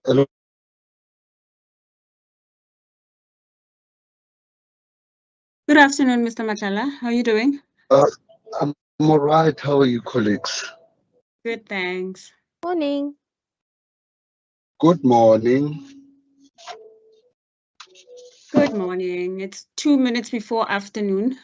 Hello. Good afternoon, Mr. Matala. How are you doing? Uh, I'm all right. How are you, colleagues? Good, thanks. Morning. Good morning. Good morning. It's 2 minutes before afternoon.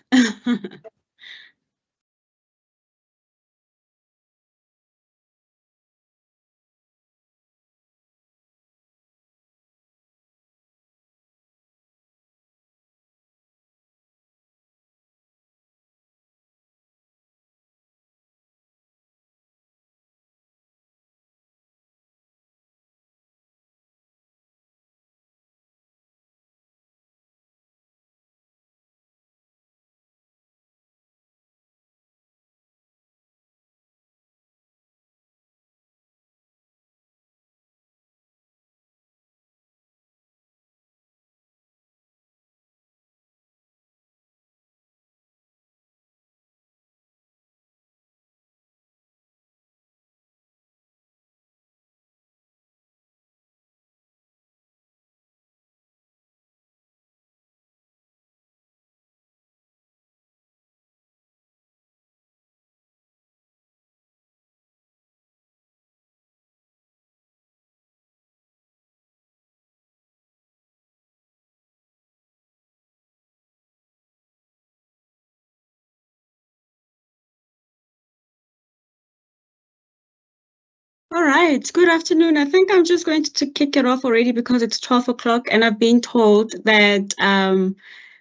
All right. Good afternoon. I think I'm just going to kick it off already because it's 12 o'clock and I've been told that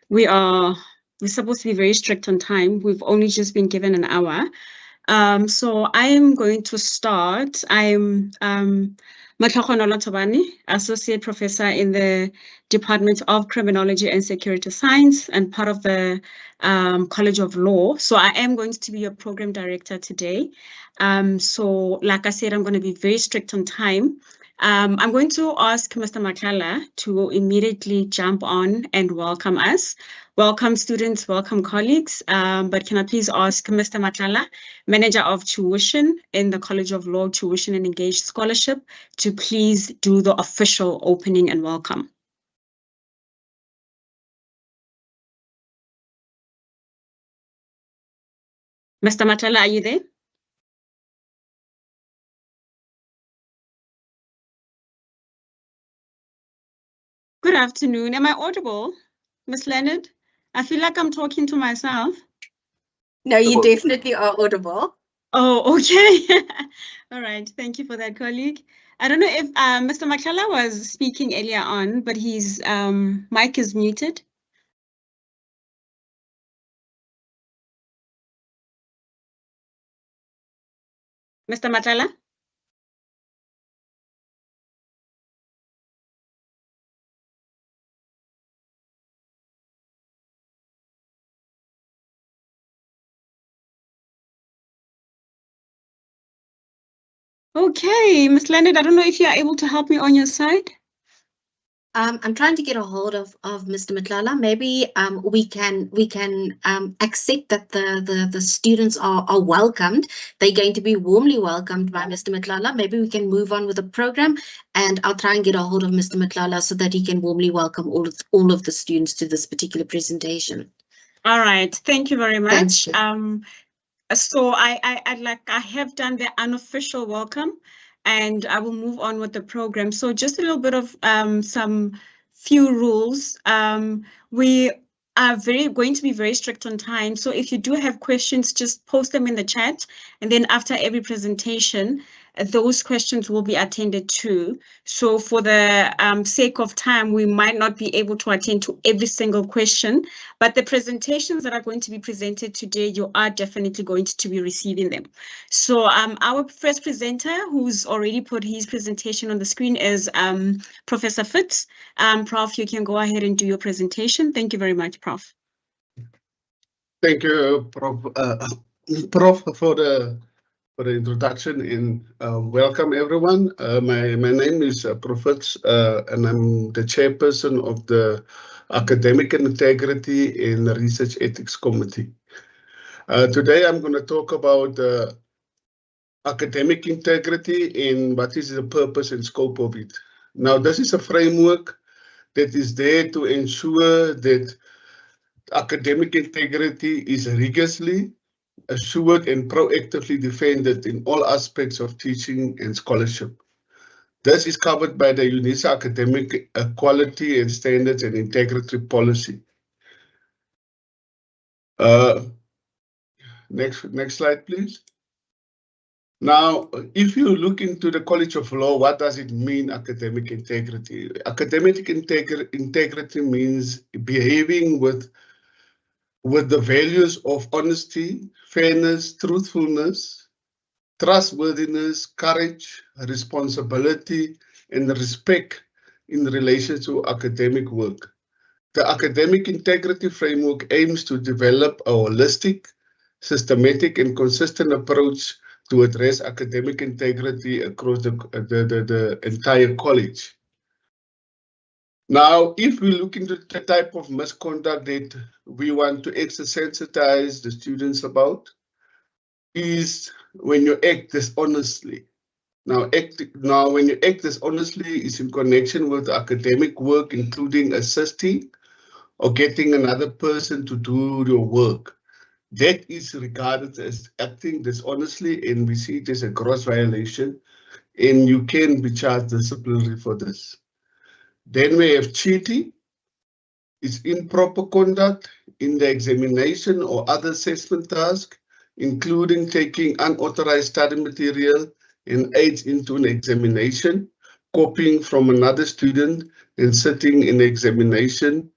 we're supposed to be very strict on time. We've only just been given an hour. So I am going to start. I'm Matlhogonolo Tobani, Associate Professor in the Department of Criminology and Security Science and part of the College of Law. So I am going to be your program director today. So like I said, I'm going to be very strict on time. I'm going to ask Mr. Makala to immediately jump on and welcome us. Welcome students, welcome colleagues. But can I please ask Mr. Makala, Manager of Tuition in the College of Law, Tuition and Engaged Scholarship, to please do the official opening and welcome. Mr. Matala, are you there? Good afternoon. Am I audible, Ms. Leonard? I feel like I'm talking to myself. No, you definitely are audible. Oh, okay. All right. Thank you for that, colleague. I don't know if Mr. Makala was speaking earlier on, but his mic is muted. Mr. Matala? Okay, Ms. Leonard, I don't know if you're able to help me on your side. I'm trying to get a hold of Mr. Matlala. Maybe we can accept that the students are welcomed. They're going to be warmly welcomed by Mr. Matlala. Maybe we can move on with the program, and I'll try and get a hold of Mr. Matlala so that he can warmly welcome all of the students to this particular presentation. All right, thank you very much. Thanks. So I have done the unofficial welcome, and I will move on with the program. So just a little bit of some few rules. We are going to be very strict on time. So if you do have questions, just post them in the chat, and then after every presentation, those questions will be attended to. So for the sake of time, we might not be able to attend to every single question, but the presentations that are going to be presented today, you are definitely going to be receiving them. So our first presenter, who's already put his presentation on the screen, is Professor Fitz. Prof, you can go ahead and do your presentation. Thank you very much, Prof. Thank you, Prof, for the introduction and welcome everyone. My name is Prof Fitz, and I'm the chairperson of the Academic Integrity and Research Ethics Committee. Today I'm going to talk about academic integrity and what is the purpose and scope of it. Now, this is a framework that is there to ensure that academic integrity is rigorously assured and proactively defended in all aspects of teaching and scholarship. This is covered by the UNISA Academic Quality and Standards and Integrity Policy. Next slide, please. Now, if you look into the College of Law, what does it mean, academic integrity? Academic integrity means behaving with the values of honesty, fairness, truthfulness, trustworthiness, courage, responsibility, and respect in relation to academic work. The academic integrity framework aims to develop a holistic, systematic, and consistent approach to address academic integrity across the entire college. Now, if we look into the type of misconduct that we want to sensitize the students about, is when you act dishonestly. Now, when you act dishonestly is in connection with academic work, including assisting or getting another person to do your work. That is regarded as acting dishonestly, and we see it as a gross violation, and you can be charged disciplinarily for this. Then we have cheating. It's improper conduct in the examination or other assessment task, including taking unauthorized study material and aids into an examination, copying from another student and sitting in the examination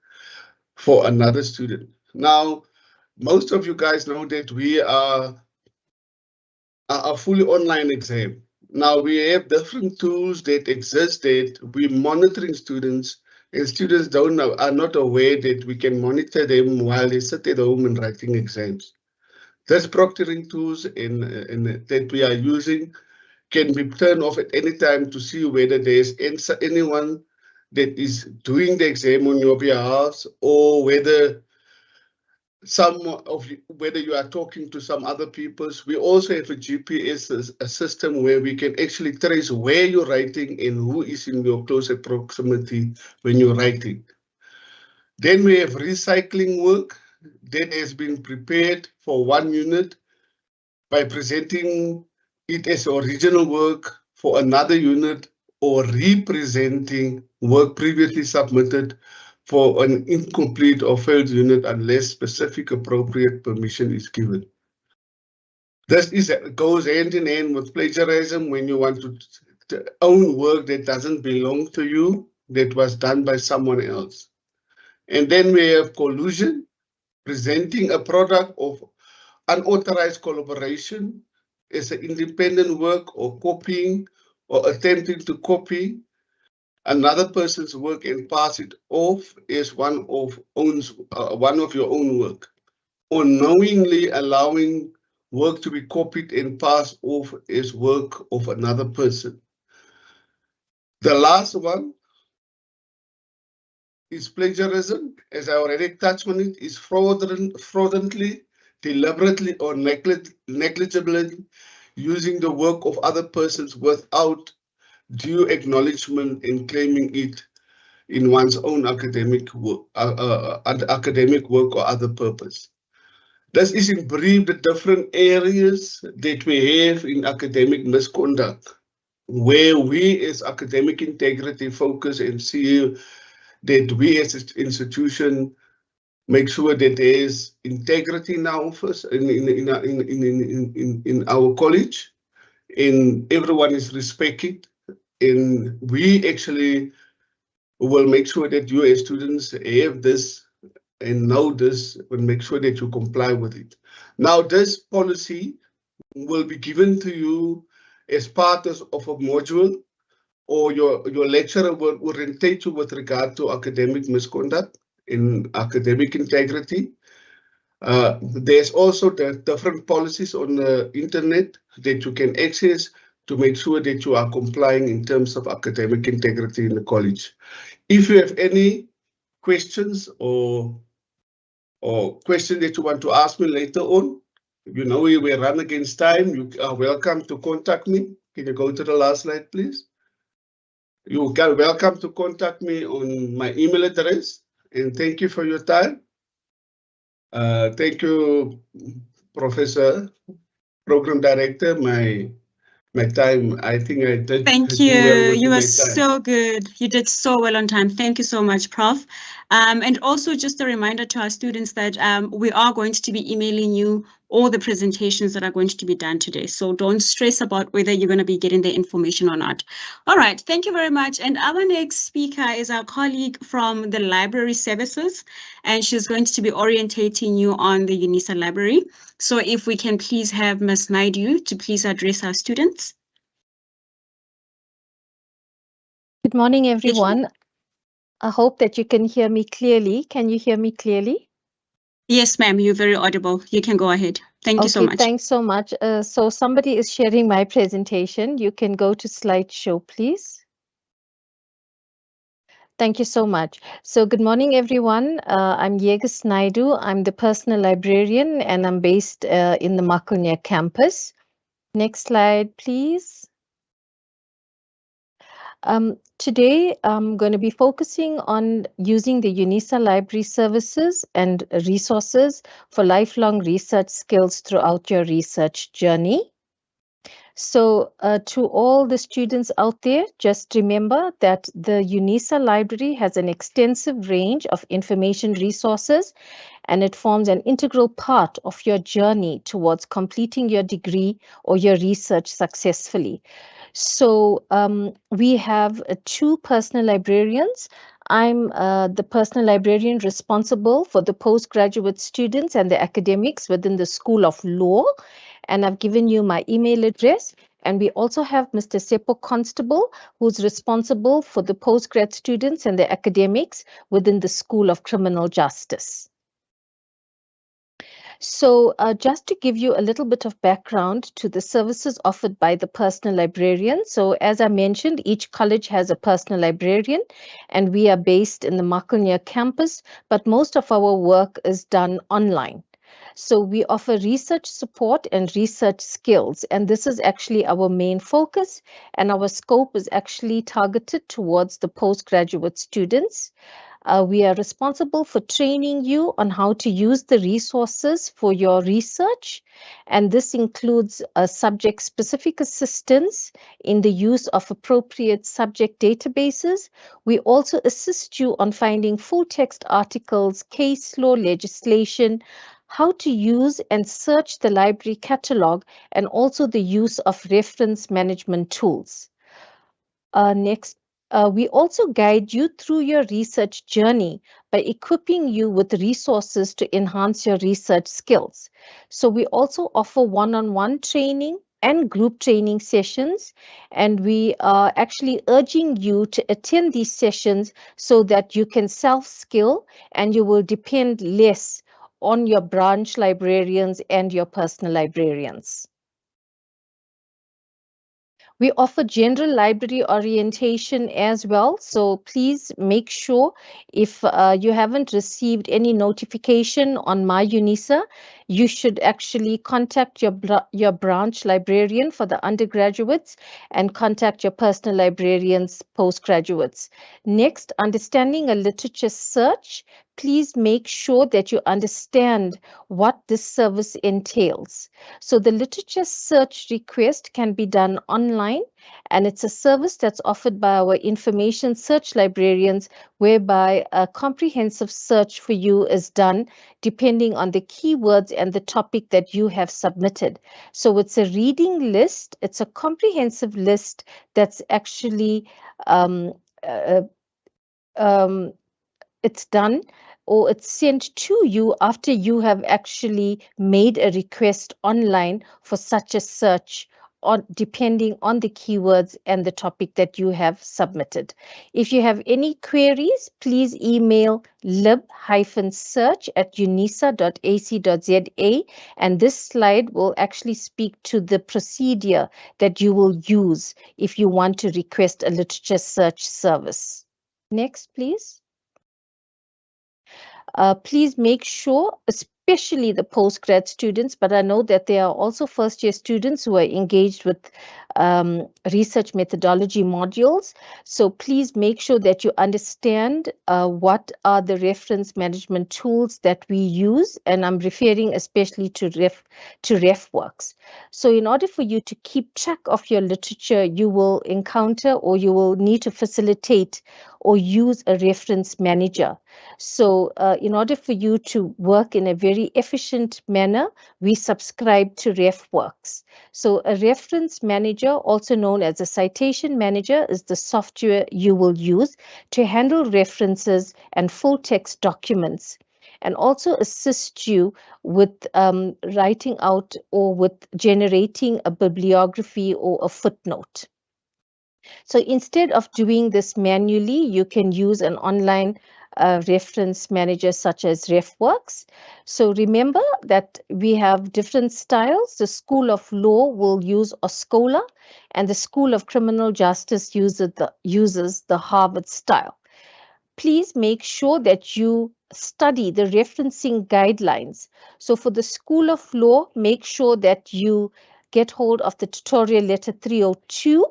for another student. Now, most of you guys know that we are a fully online exam. Now we have different tools that exist that we're monitoring students, and students are not aware that we can monitor them while they sit at home and writing exams. These proctoring tools that we are using can be turned off at any time to see whether there's anyone that is doing the exam on your behalf, or whether whether you are talking to some other peoples. We also have a GPS, a system where we can actually trace where you're writing and who is in your closer proximity when you're writing. Then we have recycling work that has been prepared for one unit by presenting it as original work for another unit, or representing work previously submitted for an incomplete or failed unit unless specific appropriate permission is given. This goes hand in hand with plagiarism, when you want to own work that doesn't belong to you, that was done by someone else. And then we have collusion, presenting a product of unauthorized collaboration as an independent work, or copying or attempting to copy another person's work and pass it off as one of your own work, or knowingly allowing work to be copied and passed off as work of another person. The last one is plagiarism. As I already touched on it, is fraudulently, deliberately, or negligibly using the work of other persons without due acknowledgement and claiming it in one's own academic work or other purpose. This is in brief the different areas that we have in academic misconduct, where we as academic integrity focus and see that we as an institution make sure that there is integrity in our office, in our college, and everyone is respected. And we actually will make sure that you as students have this and know this, and make sure that you comply with it. Now, this policy will be given to you as part of a module, or your lecturer will orientate you with regard to academic misconduct and academic integrity. There's also the different policies on the internet that you can access to make sure that you are complying in terms of academic integrity in the college. If you have any questions or questions that you want to ask me later on, you know we run against time, you are welcome to contact me. Can you go to the last slide, please? You are welcome to contact me on my email address. And thank you for your time. Thank you, Professor, Program Director. My time, I think I did Thank do well you. with You my were time. so good. You did so well on time. Thank you so much, Prof. And also just a reminder to our students that we are going to be emailing you all the presentations that are going to be done today. So don't stress about whether you're going to be getting the information or not. All right. Thank you very much. And our next speaker is our colleague from the library services, and she's going to be orientating you on the UNISA library. So if we can please have Ms. Naidu to please address our students. Good morning, everyone. I hope that you can hear me clearly. Can you hear me clearly? Yes, ma'am, you're very audible. You can go ahead. Thank you so much. Thanks so much. So somebody is sharing my presentation. You can go to slideshow, please. Thank you so much. So good morning, everyone. I'm Yegas Naidu. I'm the personal librarian, and I'm based in the Makunya campus. Next slide, please. Today, I'm going to be focusing on using the UNISA library services and resources for lifelong research skills throughout your research journey. So to all the students out there, just remember that the UNISA library has an extensive range of information resources, and it forms an integral part of your journey towards completing your degree or your research successfully. So we have two personal librarians. I'm the personal librarian responsible for the postgraduate students and the academics within the School of Law. And I've given you my email address. And we also have Mr. Seppo Constable, who's responsible for the postgrad students and the academics within the School of Criminal Justice. So just to give you a little bit of background to the services offered by the personal librarian. So as I mentioned, each college has a personal librarian, and we are based in the Makunya campus, but most of our work is done online. So we offer research support and research skills, and this is actually our main focus, and our scope is actually targeted towards the postgraduate students. We are responsible for training you on how to use the resources for your research, and this includes subject-specific assistance in the use of appropriate subject databases. We also assist you on finding full-text articles, case law legislation, how to use and search the library catalog, and also the use of reference management tools. Next, we also guide you through your research journey by equipping you with resources to enhance your research skills. So we also offer one-on-one training and group training sessions, and we are actually urging you to attend these sessions so that you can self-skill and you will depend less on your branch librarians and your personal librarians. We offer general library orientation as well. So please make sure if you haven't received any notification on My UNISA, you should actually contact your branch librarian for the undergraduates and contact your personal librarians postgraduates. Next, understanding a literature search. Please make sure that you understand what this service entails. So the literature search request can be done online, and it's a service that's offered by our information search librarians, whereby a comprehensive search for you is done depending on the keywords and the topic that you have submitted. So it's a reading list. It's a comprehensive list that's actually it's done or it's sent to you after you have actually made a request online for such a search, on depending on the keywords and the topic that you have submitted. If you have any queries, please email lib-search@unisa.ac.za, and this slide will actually speak to the procedure that you will use if you want to request a literature search service. Next, please. Please make sure, especially especially the postgrad students, but I know that there are also first-year students who are engaged with research methodology modules. So please make sure that you understand what are the reference management tools that we use, and I'm referring especially to RefWorks. So in order for you to keep track of your literature, you will encounter or you will need to facilitate or use a reference manager. So in order for you to work in a very efficient manner, we subscribe to RefWorks. So a reference manager, also known as a citation manager, is the software you will use to handle references and full text documents, and also assist you with writing out or with generating a bibliography or a footnote. So instead of doing this manually, you can use an online reference manager such as RefWorks. So remember that we have different styles. The School of Law will use Oscola, and the School of Criminal Justice uses the Harvard style. Please make sure that you study the referencing guidelines. So for the School of Law, make sure that you get hold of the tutorial letter 302.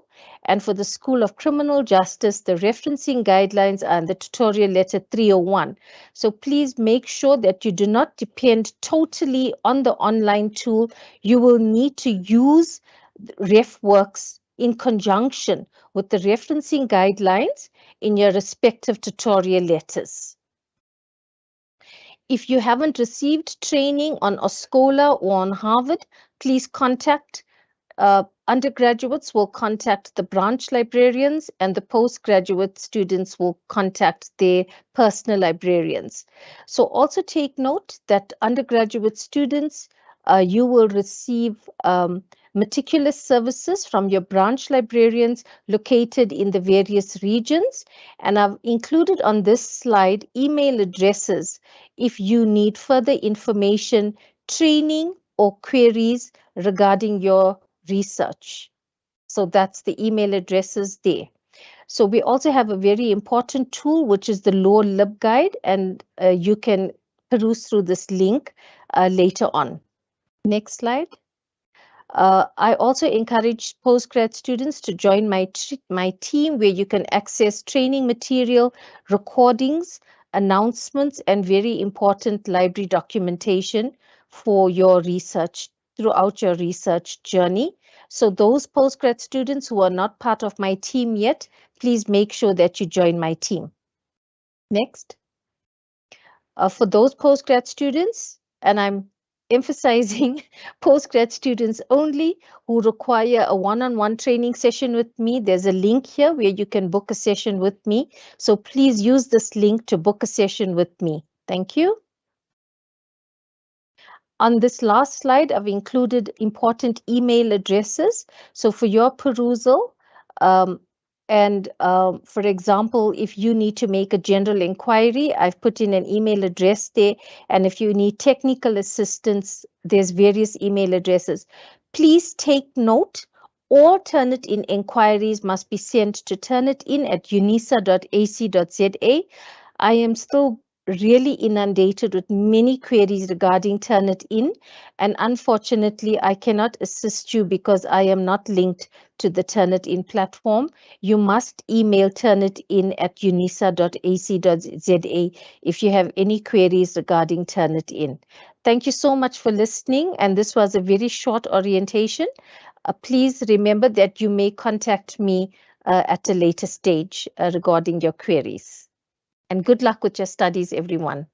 And for the School of Criminal Justice, the referencing guidelines are the tutorial letter 301. So please make sure that you do not depend totally on the online tool. You will need to use RefWorks in conjunction with the referencing guidelines in your respective tutorial letters. If you haven't received training on Oscola or on Harvard, please contact undergraduates will contact the branch librarians, and the postgraduate students will contact their personal librarians. So also take note that undergraduate students, you will receive meticulous services from your branch librarians located in the various regions. And I've included on this slide email addresses if you need further information, training, or queries regarding your research. So that's the email addresses there. So we also have a very important tool, which is the Law LibGuide, and you can peruse through this link later on. Next slide. I also encourage postgrad students to join my team, where you can access training material, recordings, announcements, and very important library documentation for your research throughout your research journey. So those postgrad students who are not part of my team yet, please make sure that you join my team. Next. For those postgrad students, and I'm emphasizing postgrad students only who require a one-on-one training session with me, there's a link here where you can book a session with me. So please use this link to book a session with me. Thank you. On this last slide, I've included important email addresses. So for your perusal, for example, if you need to make a general inquiry, I've put in an email address there. And if you need technical assistance, there's various email addresses. Please take note, all Turnitin inquiries must be sent to turnitin@unisa.ac.za. I am still really inundated with many queries regarding Turnitin, and unfortunately I cannot assist you because I am not linked to the Turnitin platform. You must email turnitin@unisa.ac.za if you have any queries regarding Turnitin. Thank you so much for listening, and this was a very short orientation. Please remember that you may contact me at a later stage regarding your queries. And good luck with your studies, everyone.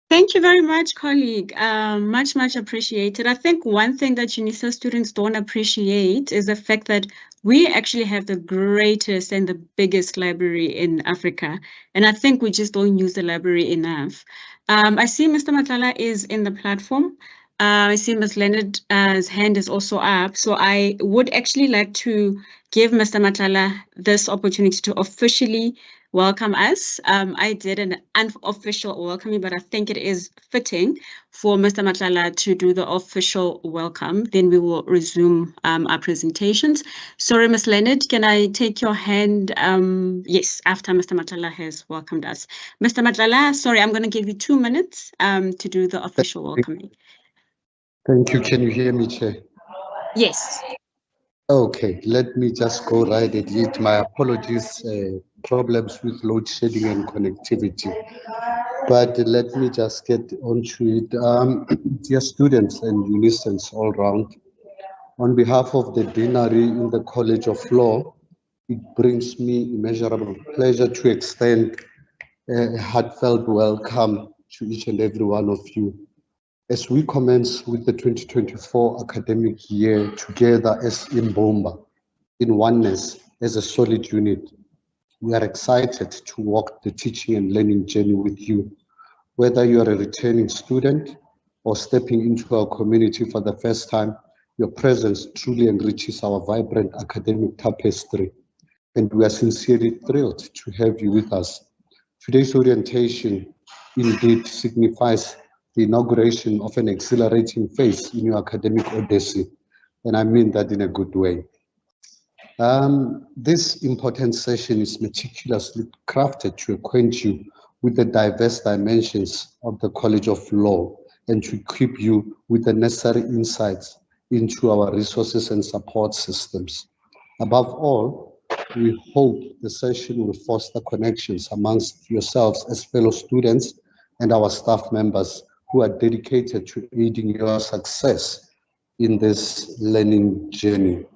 Thank you very much, colleague. Much appreciated. I think one thing that UNISA students don't appreciate is the fact that we actually have the greatest and the biggest library in Africa. And I think we just don't use the library enough. I see Mr. Matlala is in the platform. I see Ms. Leonard's hand is also up. So I would actually like to give Mr. Matlala this opportunity to officially welcome us. I did an unofficial welcoming, but I think it is fitting for Mr. Matlala to do the official welcome. Then we will resume our presentations. Sorry, Ms. Leonard, can I take your hand? Yes, after Mr. Matlala has welcomed us. Mr. Matlala, sorry, I'm going to give you 2 minutes to do the official welcoming. Thank you. Can you hear me, Chair? Yes. Okay, let me just go right at it. My apologies, problems with load shedding and connectivity. But let me just get onto it. Dear students and UNISTANs all round, on behalf of the Deanery in the College of Law, it brings me immeasurable pleasure to extend a heartfelt welcome to each and every one of you. As we commence with the 2024 academic year together as Imbomba, in oneness, as a solid unit, we are excited to walk the teaching and learning journey with you. Whether you are a returning student or stepping into our community for the first time, your presence truly enriches our vibrant academic tapestry, and we are sincerely thrilled to have you with us. Today's orientation indeed signifies the inauguration of an exhilarating phase in your academic odyssey, and I mean that in a good way. This important session is meticulously crafted to acquaint you with the diverse dimensions of the College of Law and to equip you with the necessary insights into our resources and support systems. Above all, we hope the session will foster connections amongst yourselves as fellow students and our staff members who are dedicated to aiding your success in this learning journey.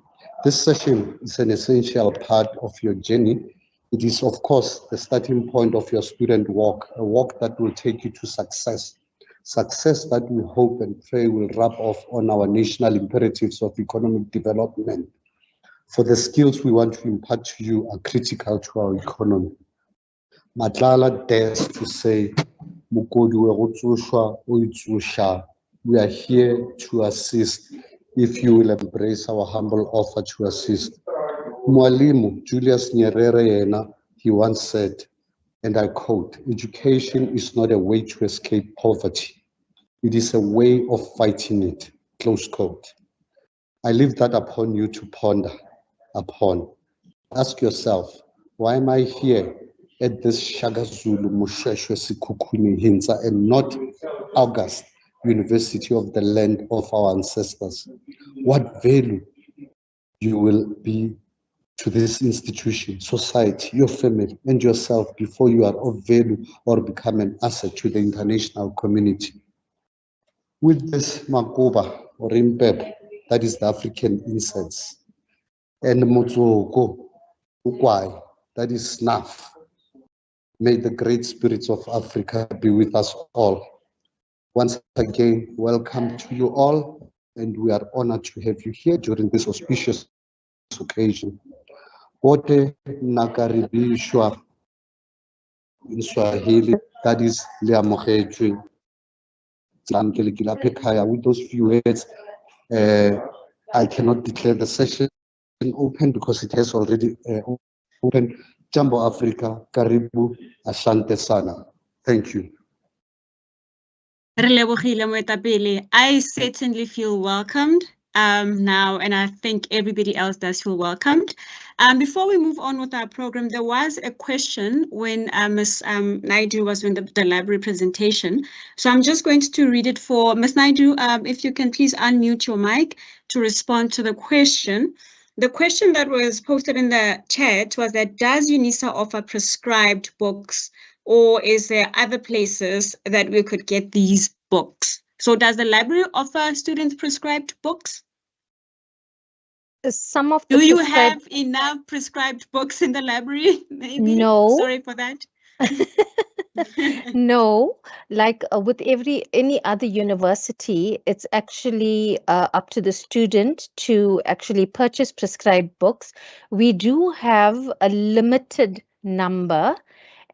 This session is an essential part of your journey. It is, of course, the starting point of your student walk, a walk that will take you to success. Success that we hope and pray will rub off on our national imperatives of economic development. For the skills we want to impart to you are critical to our economy. Matlala dares to say, we are here to assist if you will embrace our humble offer to assist. Mwalimu Julius Nyerere, he once said, and I quote, "Education is not a way to escape poverty. It is a way of fighting it," close quote. I leave that upon you to ponder upon. Ask yourself, why am I here at this Shagazulu Musheshwe Sikukuni Hinza and not August University of the land of our ancestors? What value you will be to this institution, society, your family, and yourself before you are of value or become an asset to the international community? With this Makoba or Impep, that is the African incense, and Motsoko, Ukwai, that is snuff. May the great spirits of Africa be with us all. Once again, welcome to you all, and we are honored to have you here during this auspicious occasion. Wote nakaribishwa in Swahili, that is liamogetswe. With those few words, I cannot declare the session open because it has already opened. Jambo Africa, karibu, asante sana. Thank you. I certainly feel welcomed now, and I think everybody else does feel welcomed. Before we move on with our program, there was a question when Ms. Naidu was in the library presentation. So I'm just going to read it for Ms. Naidu. If you can please unmute your mic to respond to the question. The question that was posted in the chat was that, does UNISA offer prescribed books, or is there other places that we could get these books? So does the library offer students prescribed books? Some of the Do you have enough prescribed books in the library? Maybe? No. Sorry for that. No, like with any other university, it's actually up to the student to actually purchase prescribed books. We do have a limited number,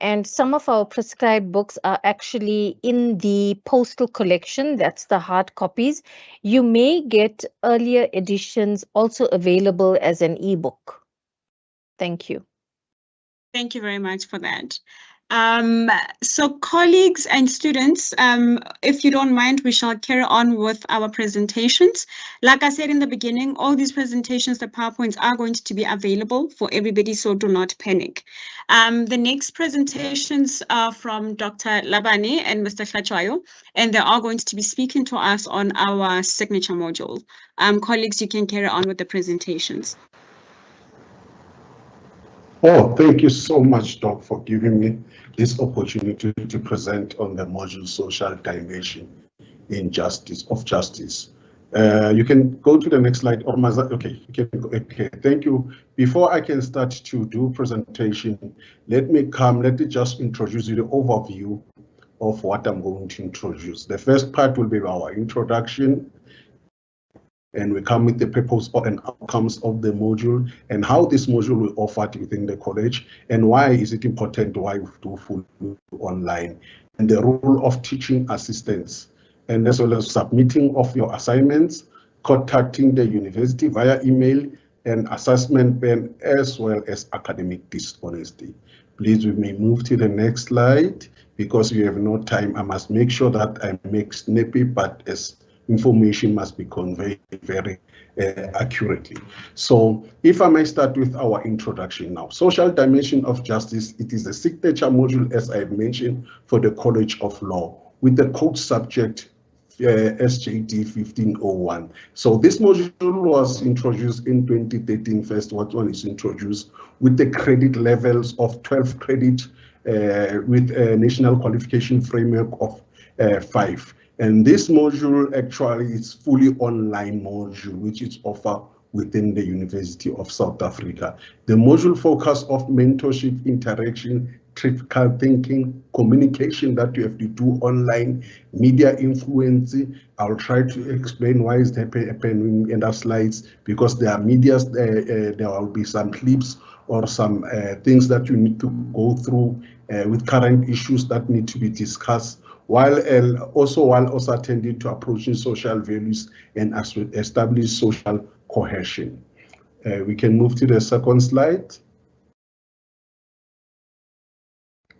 and some of our prescribed books are actually in the postal collection. That's the hard copies. You may get earlier editions also available as an ebook. Thank you. Thank you very much for that. So colleagues and students, if you don't mind, we shall carry on with our presentations. Like I said in the beginning, all these presentations, the PowerPoints are going to be available for everybody, so do not panic. The next presentations are from Dr. Labane and Mr. Hlachwayo, and they are going to be speaking to us on our signature module. Colleagues, you can carry on with the presentations. Oh, thank you so much, Doc, for giving me this opportunity to present on the module social dimension in justice. You can go to the next slide. Okay, you can go. Okay, thank you. Before I can start to do presentation, let me just introduce you the overview of what I'm going to introduce. The first part will be our introduction, and we come with the purpose and outcomes of the module and how this module will offer within the college and why is it important, why we do full online, and the role of teaching assistants, and as well as submitting of your assignments, contacting the university via email, and assessment pen, as well as academic dishonesty. Please, we may move to the next slide because we have no time. I must make sure that I make snappy, but as information must be conveyed very accurately. So if I may start with our introduction now. Social dimension of justice, it is a signature module, as I mentioned, for the College of Law with the code subject SJD 1501. So this module was introduced in 2013. First one is introduced with the credit levels of 12 credit with a national qualification framework of 5. And this module actually is fully online module, which is offered within the University of South Africa. The module focus of mentorship, interaction, critical thinking, communication that you have to do online, media influence. I'll try to explain why is that happening in the slides, because there are medias, there will be some clips or some things that you need to go through with current issues that need to be discussed, while also attending to approaching social values and establish social cohesion. We can move to the second slide.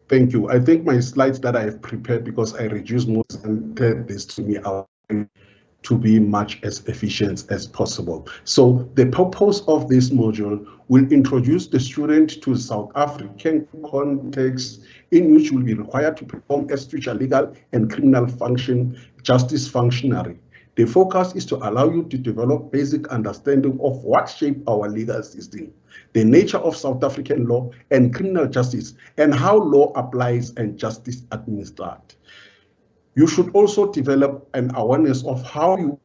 Thank you. I think my slides that I have prepared, because I reduced most and this to me out to be much as efficient as possible. So the purpose of this module will introduce the student to South African context in which will be required to perform as future legal and criminal justice functionary. The focus is to allow you to develop basic understanding of what shapes our legal system, the nature of South African law and criminal justice, and how law applies and justice administered. You should also develop an awareness of how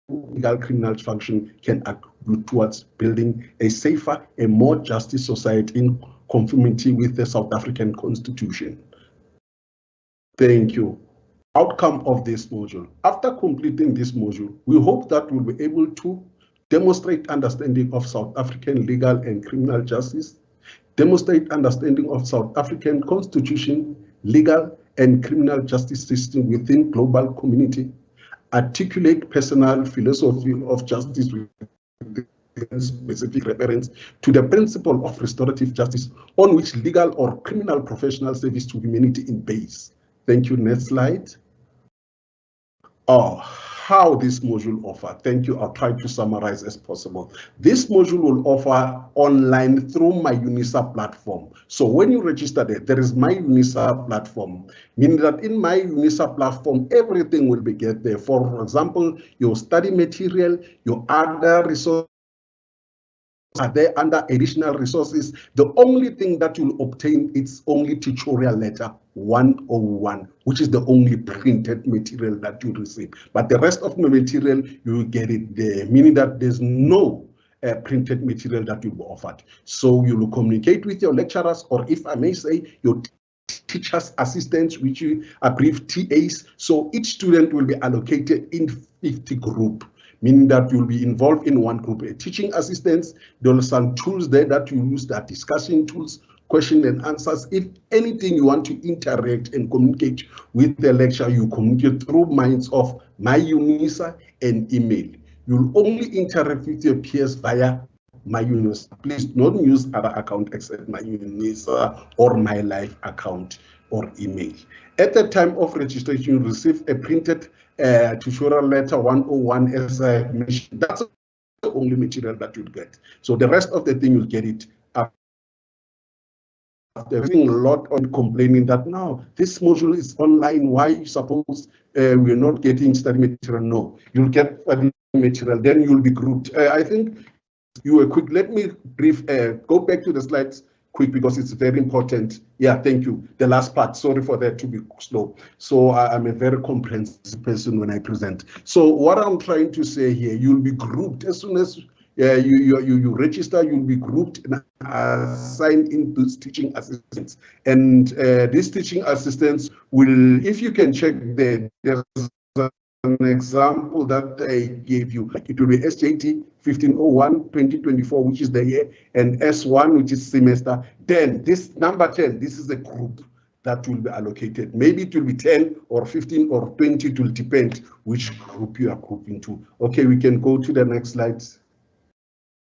legal criminal function can contribute towards building a safer and more justice society in conformity with the South African Constitution. Thank you. Outcome of this module. After completing this module, we hope that we'll be able to demonstrate understanding of South African legal and criminal justice, demonstrate understanding of South African Constitution, legal and criminal justice system within global community, articulate personal philosophy of justice with specific reference to the principle of restorative justice on which legal or criminal professional service to humanity is based. Thank you. Next slide. How this module offer. Thank you. I'll try to summarize as possible. This module will offer online through my UNISA platform. So when you register there is my UNISA platform, meaning that in my UNISA platform, everything will be get there. For example, your study material, your other resources are there under additional resources. The only thing that you'll obtain is only tutorial letter 101, which is the only printed material that you receive. But the rest of the material, you will get it there, meaning that there's no printed material that will be offered. So you will communicate with your lecturers, or if I may say, your teachers assistants, which you abbreviate TAs. So each student will be allocated in 50 groups, meaning that you'll be involved in one group. Teaching assistants, there are some tools there that you use, that discussion tools, question and answers. If anything you want to interact and communicate with the lecturer, you communicate through means of my UNISA and email. You'll only interact with your peers via My UNISA. Please don't use other account except my UNISA or my life account or email. At the time of registration, you receive a printed tutorial letter 101, as I mentioned. That's the only material that you'll get. So the rest of the thing you'll get it after a lot on complaining that now this module is online. Why you suppose we're not getting study material? No, you'll get study material. Then you'll be grouped. I think you were quick. Let me brief. Go back to the slides quick because it's very important. Yeah, thank you. The last part. Sorry for that to be slow. So I'm a very comprehensive person when I present. So what I'm trying to say here, you'll be grouped as soon as you register. You'll be grouped and assigned into teaching assistants. And these teaching assistants will, if you can check there's an example that I gave you. It will be SJT 1501-2024, which is the year, and S1, which is semester. Then this number 10, this is a group that will be allocated. Maybe it will be 10 or 15 or 20, it will depend which group you are grouping to. Okay, we can go to the next slides.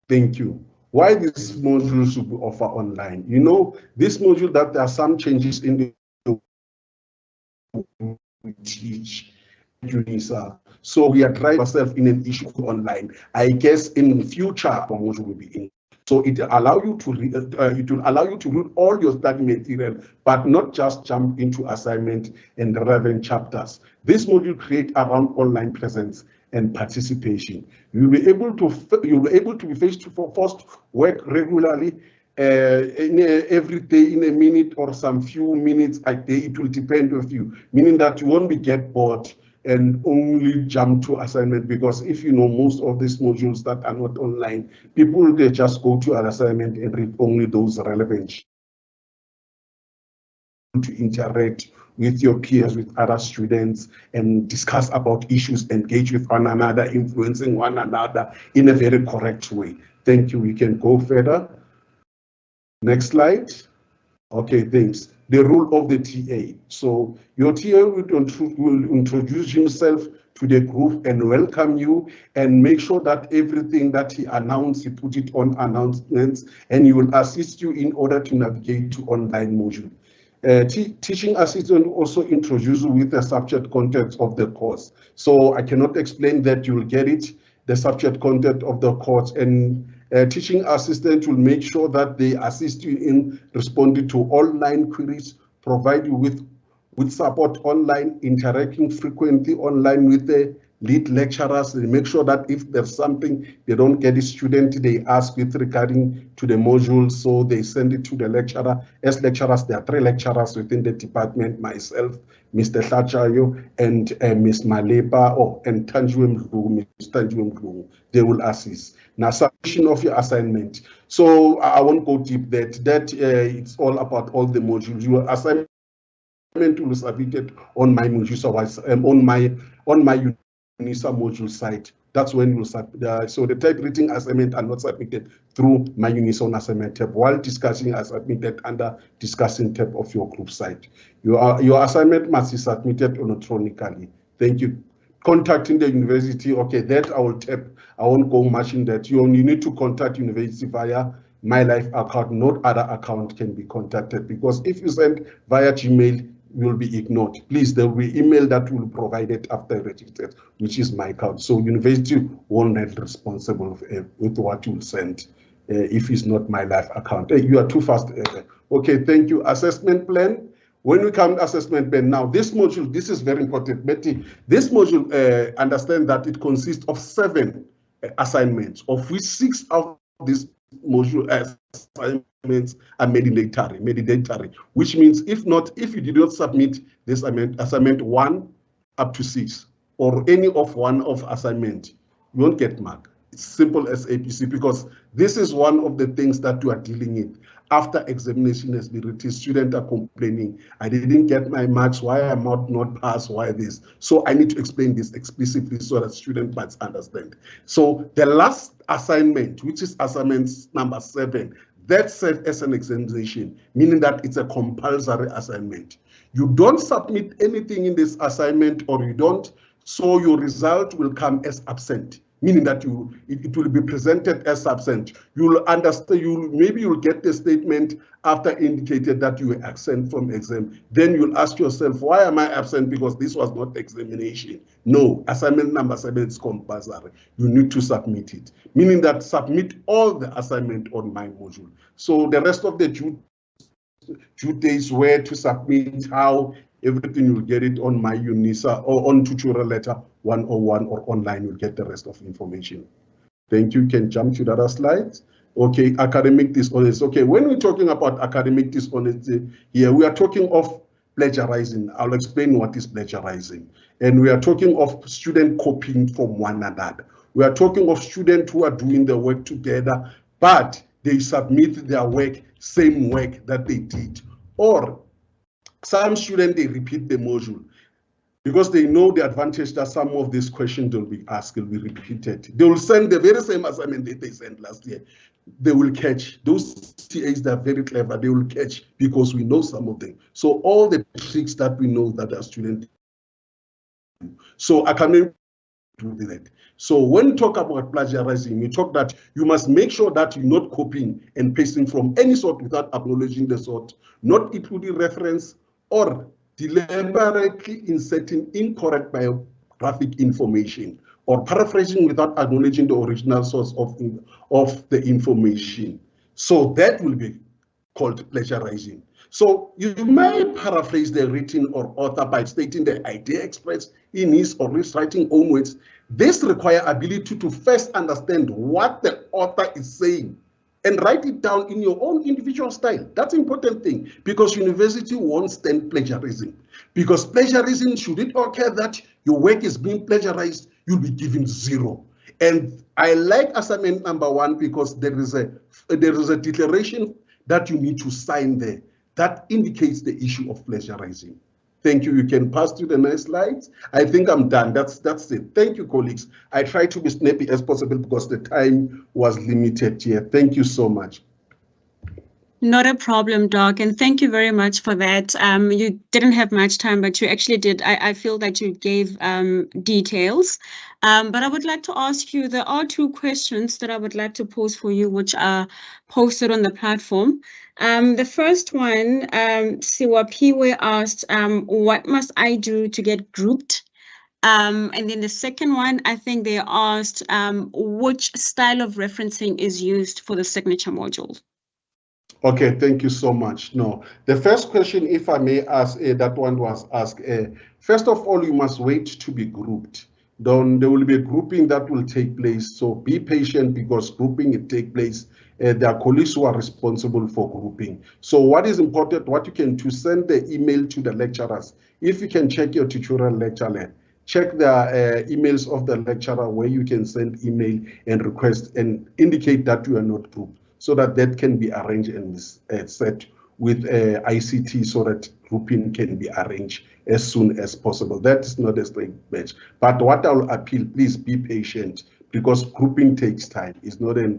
Thank you. Why this module should be offered online? You know, this module that there are some changes in the we teach. UNISA. So we are trying ourselves in an issue online. I guess in the future, our module will be in. So it allow you to read, it will allow you to read all your study material, but not just jump into assignment and relevant chapters. This module create around online presence and participation. You'll be able to be face to face work regularly. Every day in a minute or some few minutes a day, it will depend on you, meaning that you won't be get bored and only jump to assignment, because if you know most of these modules that are not online, people they just go to an assignment and read only those relevant to interact with your peers, with other students, and discuss about issues, engage with one another, influencing one another in a very correct way. Thank you. We can go further. Next slide. Okay, thanks. The role of the TA. So your TA will introduce himself to the group and welcome you and make sure that everything that he announced, he put it on announcements, and he will assist you in order to navigate to online module. Teaching assistant also introduce you with the subject content of the course. So I cannot explain that, you will get it, the subject content of the course, and teaching assistant will make sure that they assist you in responding to online queries, provide you with support online, interacting frequently online with the lead lecturers. They make sure that if there's something they don't get a student, they ask with regarding to the module, so they send it to the lecturer. As lecturers, there are 3 lecturers within the department, myself, Mr. Tlachayo, and Ms. Malepa, and Tanjuem Mdlungu, Ms. Tanjuem Mdlungu. They will assist. Now, submission of your assignment. So I won't go deep that it's all about all the modules. Your assignment will be submitted on my module, on my UNISA module site. That's when you'll submit. So the typewriting assignment are not submitted through my UNISA on assignment tab, while discussing are submitted under discussing tab of your group site. Your assignment must be submitted electronically. Thank you. Contacting the university, okay, that I will tap. I won't go much in that. You only need to contact university via my life account, not other account can be contacted, because if you send via Gmail, you will be ignored. Please, there will be email that will provide it after registered, which is my account. So university won't be responsible with what you will send if it's not my life account. Hey, you are too fast. Okay, thank you. Assessment plan. When we come to assessment plan, now this module, this is very important, Betty. This module, understand that it consists of 7 assignments, of which 6 of this module assignments are mandatory, which means if you did not submit this assignment 1 up to 6, or any of one of assignment, you won't get mark. It's simple as ABC, because this is one of the things that you are dealing with. After examination has been written, students are complaining, I didn't get my marks, why am I not passed, why this? So I need to explain this explicitly so that students might understand. So the last assignment, which is assignment number 7, that's set as an examination, meaning that it's a compulsory assignment. You don't submit anything in this assignment, or you don't, so your result will come as absent. meaning that it will be presented as absent. You'll understand, maybe you'll get the statement after indicated that you were absent from exam. Then you'll ask yourself, why am I absent? Because this was not examination. No, assignment number 7 is compulsory. You need to submit it, meaning that submit all the assignment on my module. So the rest of the due days, where to submit, how, everything, you'll get it on my UNISA or on tutorial letter 101, or online. You'll get the rest of information. Thank you. You can jump to the other slides. Okay, academic dishonesty. Okay, when we're talking about academic dishonesty here, we are talking of plagiarizing. I'll explain what is plagiarizing. And we are talking of student copying from one another. We are talking of students who are doing the work together, but they submit their work, same work that they did. Or some students, they repeat the module because they know the advantage that some of these questions will be asked, will be repeated. They will send the very same assignment that they sent last year. They will catch. Those TAs that are very clever, they will catch because we know some of them. So all the tricks that we know that our students do. So I can do that. So when you talk about plagiarizing, you talk that you must make sure that you're not copying and pasting from any sort without acknowledging the sort, not including reference, or deliberately inserting incorrect biographic information, or paraphrasing without acknowledging the original source of the information. So that will be called plagiarizing. So you may paraphrase the written or author by stating the idea expressed in his or his writing own words. This requires ability to first understand what the author is saying and write it down in your own individual style. That's an important thing, because university won't stand plagiarism. Because plagiarism, should it occur that your work is being plagiarized, you'll be given 0. And I like assignment number 1 because there is a declaration that you need to sign there that indicates the issue of plagiarizing. Thank you. You can pass to the next slides. I think I'm done. That's it. Thank you, colleagues. I try to be snappy as possible because the time was limited here. Thank you so much. Not a problem, Doc, and thank you very much for that. You didn't have much time, but you actually did. I feel that you gave details. But I would like to ask you, there are 2 questions that I would like to pose for you, which are posted on the platform. The first one, Siwa Piwe asked, what must I do to get grouped? And then the second one, I think they asked, which style of referencing is used for the signature module? Okay, thank you so much. No, the first question, if I may ask, that one was asked. First of all, you must wait to be grouped. Then there will be a grouping that will take place. So be patient, because grouping it take place. There are colleagues who are responsible for grouping. So what is important, what you can do, send the email to the lecturers. If you can check your tutorial lecture, check the emails of the lecturer where you can send email and request and indicate that you are not grouped, so that can be arranged and set with ICT, so that grouping can be arranged as soon as possible. That is not a straight match. But what I will appeal, please be patient, because grouping takes time. It's not a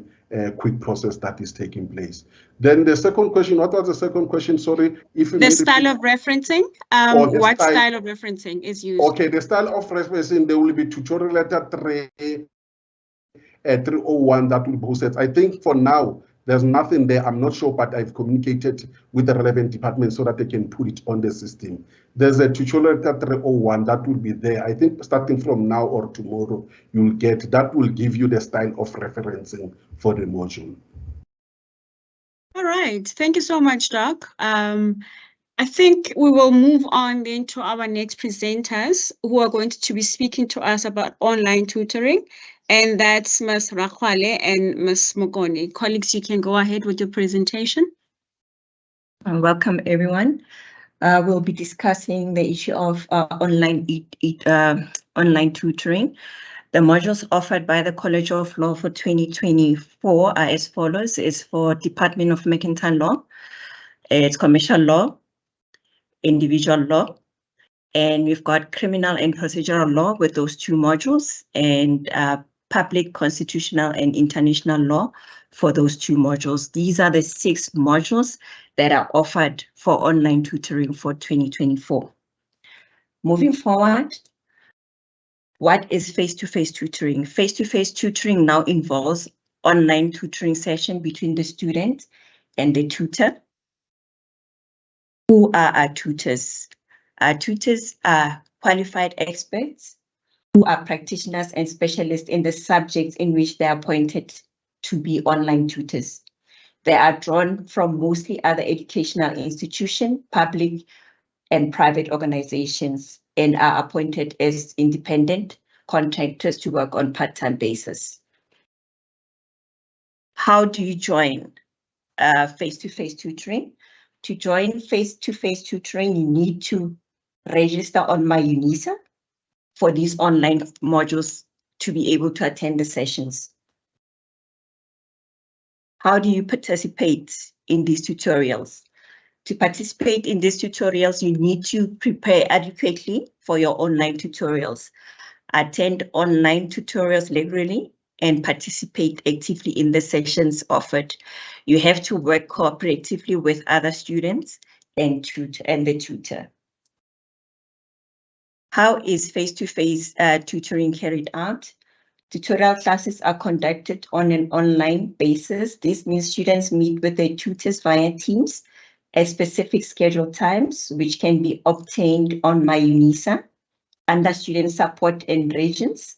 quick process that is taking place. Then the second question, what was the second question? Sorry. If you the style of referencing, what style of referencing is used? Okay, the style of referencing, there will be tutorial letter 301 that will be posted. I think for now, there's nothing there. I'm not sure, but I've communicated with the relevant department so that they can put it on the system. There's a tutorial letter 301 that will be there. I think starting from now or tomorrow, you'll get, that will give you the style of referencing for the module. All right. Thank you so much, Doc. I think we will move on then to our next presenters, who are going to be speaking to us about online tutoring. And that's Ms. Rakwale and Ms. Mogoni. Colleagues, you can go ahead with your presentation. Welcome, everyone. We'll be discussing the issue of online tutoring. The modules offered by the College of Law for 2024 are as follows. It's for Department of Mercantile Law, it's Commercial Law, Individual Law, and we've got Criminal and Procedural Law with those 2 modules, and Public, Constitutional, and International Law for those 2 modules. These are the 6 modules that are offered for online tutoring for 2024. Moving forward, What is face-to-face tutoring? Face-to-face tutoring now involves online tutoring session between the student and the tutor. Who are our tutors? Our tutors are qualified experts who are practitioners and specialists in the subjects in which they are appointed to be online tutors. They are drawn from mostly other educational institutions, public and private organizations, and are appointed as independent contractors to work on part-time basis. How do you join face-to-face tutoring? To join face-to-face tutoring, you need to register on My UNISA for these online modules to be able to attend the sessions. How do you participate in these tutorials? To participate in these tutorials, you need to prepare adequately for your online tutorials, attend online tutorials regularly, and participate actively in the sessions offered. You have to work cooperatively with other students and the tutor. How is face-to-face tutoring carried out? Tutorial classes are conducted on an online basis. This means students meet with their tutors via Teams at specific scheduled times, which can be obtained on My UNISA under student support and regions.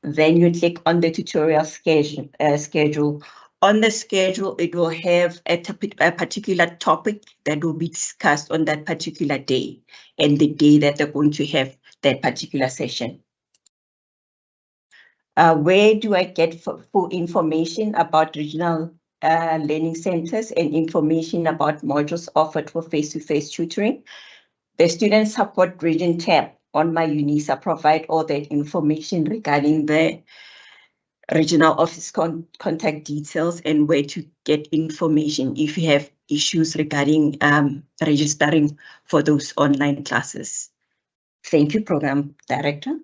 Then you click on the tutorial schedule. On the schedule, it will have a particular topic that will be discussed on that particular day and the day that they're going to have that particular session. Where do I get full information about regional learning centers and information about modules offered for face-to-face tutoring? The Student Support Region tab on My UNISA provide all that information regarding the regional office contact details and where to get information if you have issues regarding registering for those online classes. Thank you, Program Director.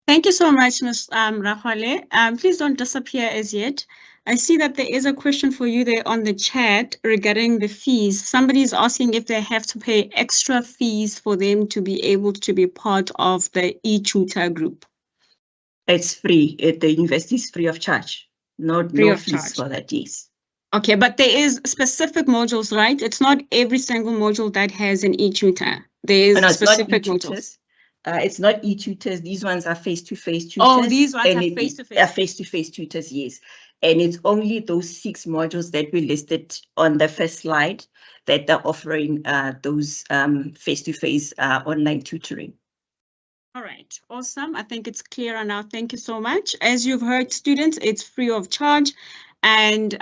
Thank you so much, Ms. Rahwale. Please don't disappear as yet. I see that there is a question for you there on the chat regarding the fees. Somebody is asking if they have to pay extra fees for them to be able to be part of the e-tutor group. It's free. The university is free of charge. No fees charge for that, yes. Okay, but there is specific modules, right? It's not every single module that has an e-tutor. There is specific modules. It's not e-tutors. These ones are face-to-face tutors. Oh, these ones are face-to-face. Face-to-face tutors, yes. And it's only those 6 modules that we listed on the first slide that are offering those face-to-face online tutoring. All right, awesome. I think it's clearer now. Thank you so much. As you've heard, students, it's free of charge. And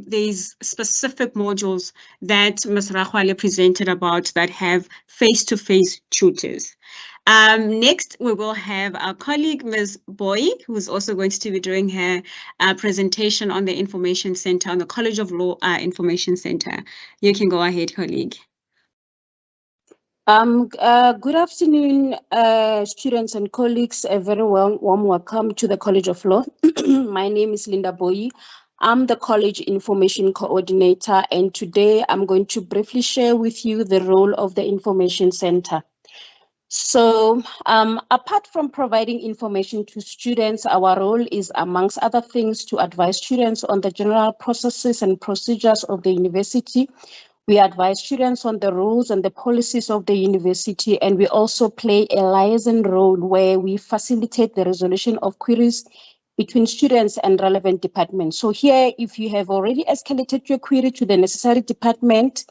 there's specific modules that Ms. Rahwale presented about that have face-to-face tutors. Next, we will have our colleague, Ms. Boy, who is also going to be doing her presentation on the Information Center, on the College of Law Information Center. You can go ahead, colleague. Good afternoon, students and colleagues. A very warm welcome to the College of Law. My name is Linda Boyi. I'm the College Information Coordinator, and today I'm going to briefly share with you the role of the Information Center. So, apart from providing information to students, our role is, amongst other things, to advise students on the general processes and procedures of the university. We advise students on the rules and the policies of the university, and we also play a liaison role where we facilitate the resolution of queries between students and relevant departments. So here, if you have already escalated your query to the necessary department,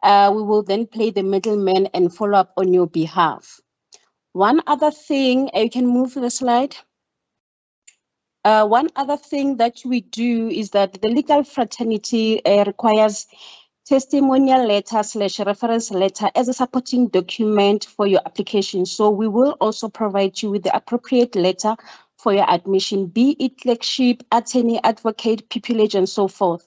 we will then play the middleman and follow up on your behalf. One other thing, you can move the slide. One other thing that we do is that the legal fraternity requires testimonial letter / reference letter as a supporting document for your application. So we will also provide you with the appropriate letter for your admission, be it clerkship, attorney, advocate, pupillage, and so forth.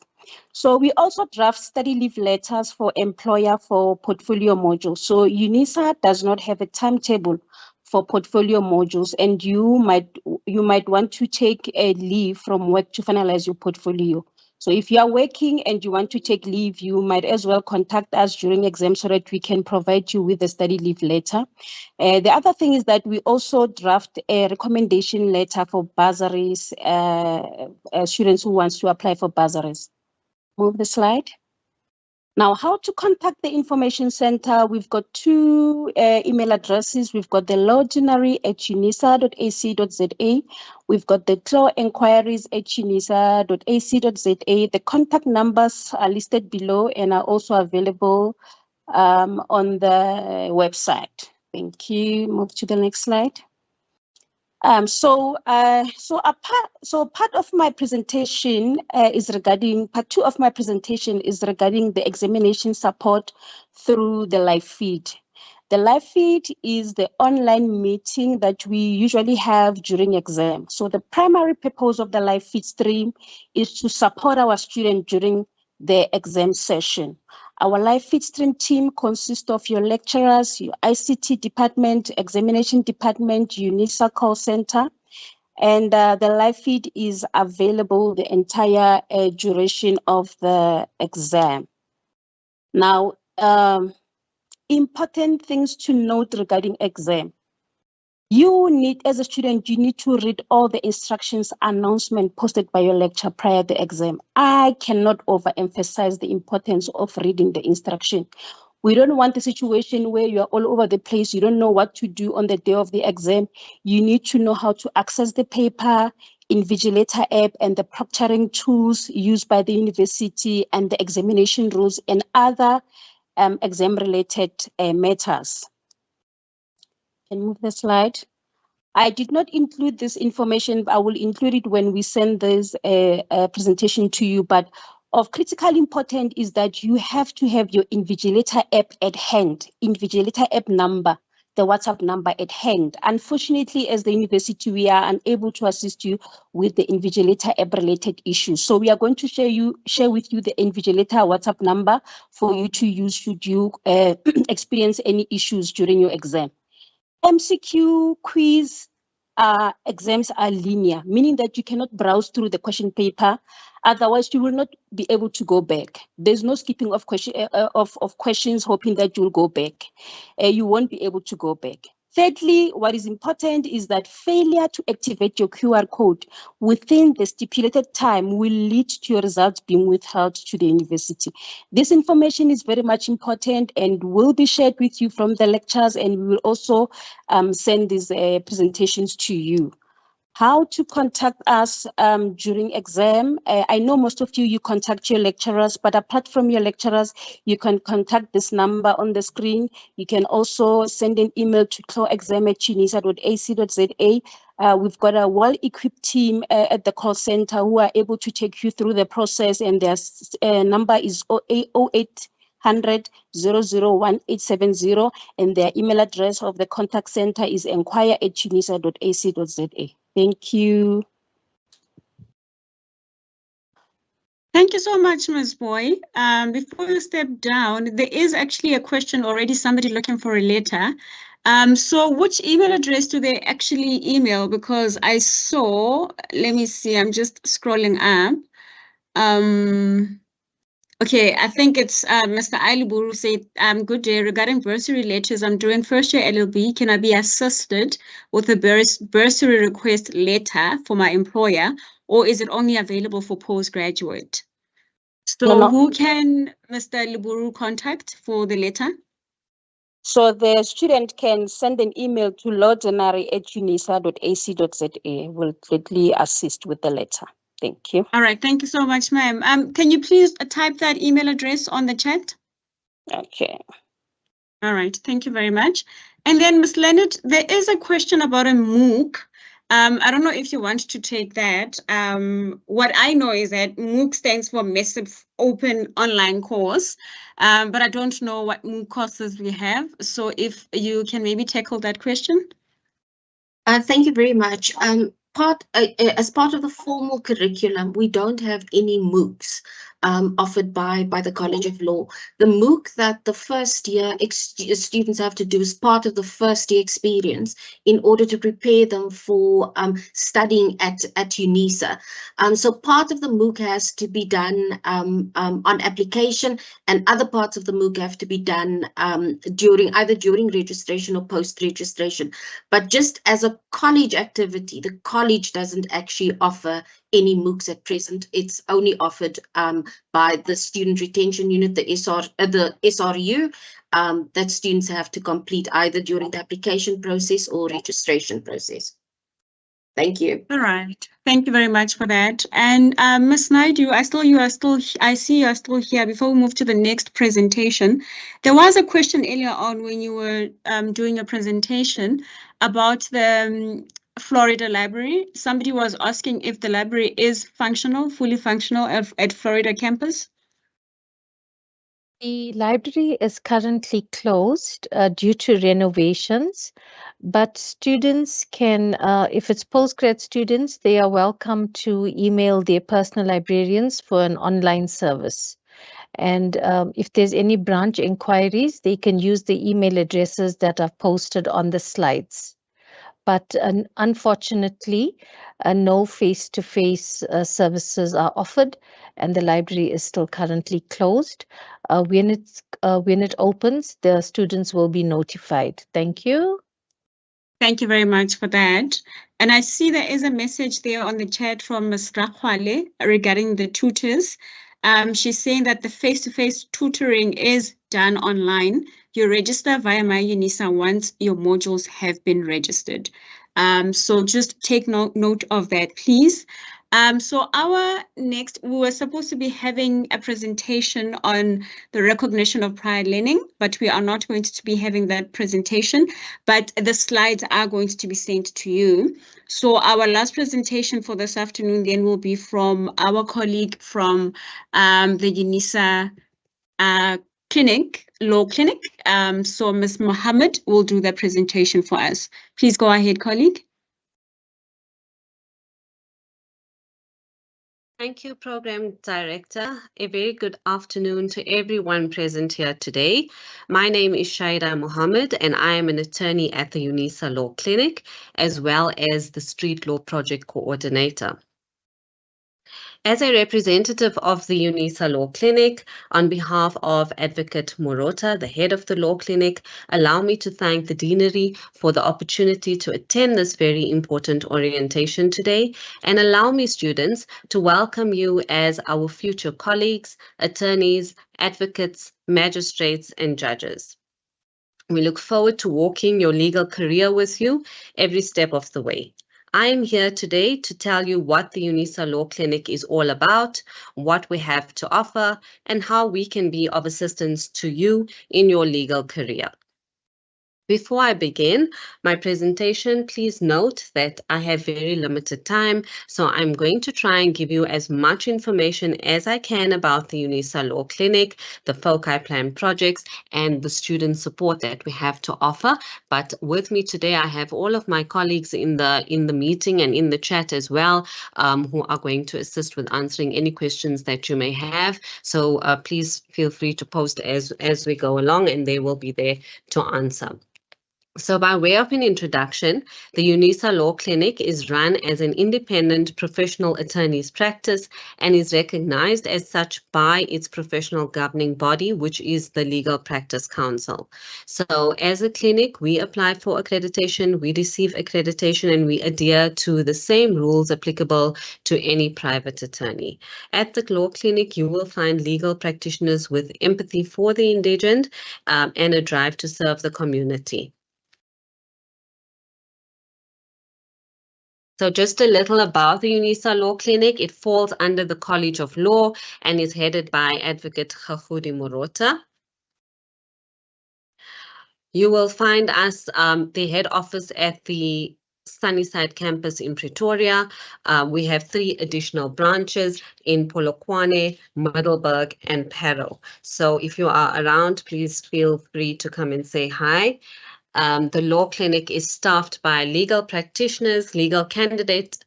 So we also draft study leave letters for employer for portfolio modules. So UNISA does not have a timetable for portfolio modules, and you might want to take a leave from work to finalize your portfolio. So if you are working and you want to take leave, you might as well contact us during exam so that we can provide you with a study leave letter. The other thing is that we also draft a recommendation letter for bursaries, students who wants to apply for bursaries. Move the slide. Now, how to contact the information center? We've got two email addresses. We've got the lawgenary@unisa.ac.za. We've got the clawinquiries@unisa.ac.za. The contact numbers are listed below and are also available on the website. Thank you. Move to the next slide. Part of my presentation part 2 of my presentation is regarding the examination support through the live feed. The live feed is the online meeting that we usually have during exam. So the primary purpose of the live feed stream is to support our students during the exam session. Our live feed stream team consists of your lecturers, your ICT department, examination department, UNISA call center, and the live feed is available the entire duration of the exam. Now, important things to note regarding exam. You need, as a student, you need to read all the instructions announcement posted by your lecturer prior to the exam. I cannot overemphasize the importance of reading the instruction. We don't want a situation where you're all over the place. You don't know what to do on the day of the exam. You need to know how to access the paper, Invigilator app, and the proctoring tools used by the university, and the examination rules and other exam-related matters. Can you move the slide? I did not include this information, but I will include it when we send this presentation to you. But of critical importance is that you have to have your Invigilator app at hand, Invigilator app number, the WhatsApp number at hand. Unfortunately, as the university, we are unable to assist you with the Invigilator app related issues. So we are going to share with you the Invigilator WhatsApp number for you to use should you experience any issues during your exam. MCQ quiz exams are linear, meaning that you cannot browse through the question paper. Otherwise, you will not be able to go back. There's no skipping of questions, hoping that you'll go back. You won't be able to go back. Thirdly, what is important is that failure to activate your QR code within the stipulated time will lead to your results being withheld to the university. This information is very much important and will be shared with you from the lectures, and we will also send these presentations to you. How to contact us during exam. I know most of you contact your lecturers, but apart from your lecturers, you can contact this number on the screen. You can also send an email to clawexam@unisa.ac.za. We've got a well-equipped team at the call center who are able to take you through the process, and their number is 0800 001 and their email address of the contact center is enquire@unisa.ac.za. Thank you. Thank you so much, Ms. Boy. Before you step down, there is actually a question already, somebody looking for a letter. So which email address do they actually email? Because I saw, let me see, I'm just scrolling up. Okay, I think it's Mr. Aliburu said, good day, regarding bursary letters, I'm doing first year LLB. Can I be assisted with a bursary request letter for my employer, or is it only available for postgraduate? So who can Mr. Aliburu contact for the letter? So the student can send an email to lawgenary@unisa.ac.za. We'll gladly assist with the letter. Thank you. All right, thank you so much, ma'am. Can you please type that email address on the chat? Okay. All right, thank you very much. And then, Ms. Leonard, there is a question about a MOOC. I don't know if you want to take that. What I know is that MOOC stands for Massive Open Online Course, but I don't know what MOOC courses we have. So if you can maybe tackle that question. Thank you very much. As part of the formal curriculum, we don't have any MOOCs, offered by the College of Law. The MOOC that the first year students have to do is part of the first year experience in order to prepare them for studying at UNISA. So part of the MOOC has to be done on application, and other parts of the MOOC have to be done either during registration or post-registration. But just as a college activity, the college doesn't actually offer any MOOCs at present. It's only offered by the Student Retention Unit, the SRU, that students have to complete either during the application process or registration process. Thank you. All right. Thank you very much for that. And Ms. Naidu, I see you are still here. Before we move to the next presentation, there was a question earlier on when you were doing a presentation about the Florida Library. Somebody was asking if the library is functional, fully functional at Florida campus. The library is currently closed due to renovations, but students can, if it's postgrad students, they are welcome to email their personal librarians for an online service. And if there's any branch inquiries, they can use the email addresses that are posted on the slides. But unfortunately, no face-to-face services are offered, and the library is still currently closed. When it opens, the students will be notified. Thank you. Thank you very much for that. And I see there is a message there on the chat from Ms. Rakhwale regarding the tutors. She's saying that the face-to-face tutoring is done online. You register via My UNISA once your modules have been registered. So just take note of that, please. So our next, we were supposed to be having a presentation on the recognition of prior learning, but we are not going to be having that presentation, but the slides are going to be sent to you. So our last presentation for this afternoon then will be from our colleague from the UNISA Law Clinic. So Ms. Mohammed will do the presentation for us. Please go ahead, colleague. Thank you, Program Director. A very good afternoon to everyone present here today. My name is Shaida Mohammed, and I am an attorney at the UNISA Law Clinic, as well as the Street Law Project Coordinator. As a representative of the UNISA Law Clinic, on behalf of Advocate Morota, the head of the Law Clinic, allow me to thank the Deanery for the opportunity to attend this very important orientation today, and allow me, students, to welcome you as our future colleagues, attorneys, advocates, magistrates, and judges. We look forward to walking your legal career with you every step of the way. I am here today to tell you what the UNISA Law Clinic is all about, what we have to offer, and how we can be of assistance to you in your legal career. Before I begin my presentation, please note that I have very limited time, so I'm going to try and give you as much information as I can about the UNISA Law Clinic, the Foci Plan projects, and the student support that we have to offer. But with me today, I have all of my colleagues in the meeting and in the chat as well, who are going to assist with answering any questions that you may have. So please feel free to post as we go along, and they will be there to answer. So by way of an introduction, the UNISA Law Clinic is run as an independent professional attorney's practice and is recognized as such by its professional governing body, which is the Legal Practice Council. So as a clinic, we apply for accreditation, we receive accreditation, and we adhere to the same rules applicable to any private attorney. At the Law Clinic, you will find legal practitioners with empathy for the indigent and a drive to serve the community. So just a little about the UNISA Law Clinic. It falls under the College of Law and is headed by Advocate Khahudi Morota. You will find us the head office at the Sunnyside campus in Pretoria. We have 3 additional branches in Polokwane, Middelburg, and Parow. So if you are around, please feel free to come and say hi. The Law Clinic is staffed by legal practitioners, legal candidates